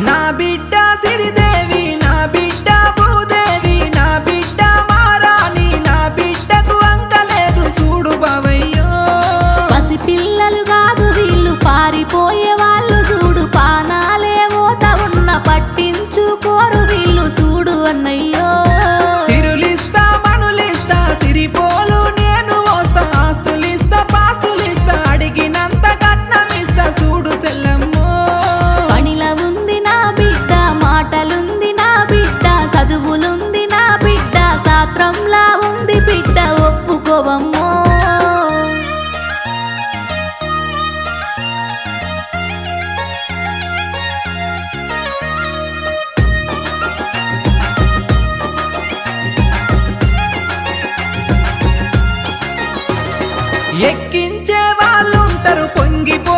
నా బిడ్డ సిరిదేవి, నా బిడ్డ భూదేవి, నా బిడ్డ మారాణి, నా బిడ్డకు అంకలేదు చూడు బావయ్యో. పసిపిల్లలు కాదు వీళ్ళు పారిపోయే వాళ్ళు చూడు, పానాలే ఓత ఉన్న పట్టించుకోరు వీళ్ళు చూడు అన్నయ్యో. సిరులిస్తా మనులిస్తా సిరిపోలు నేను వస్తా, ఆస్తులిస్తా పాస్తులిస్తా అడిగినంత కట్నమిస్తా చూడు సెల్లమ్మో. పనిల ఉంది నా బిడ్డ, మాటలుంది నా బిడ్డ, చదువులుంది నా బిడ్డ, సాత్రంలా ఉంది బిడ్డ ఒప్పుకోవమ్మో. ఎక్కించే వాళ్ళుంటారు పొంగిపో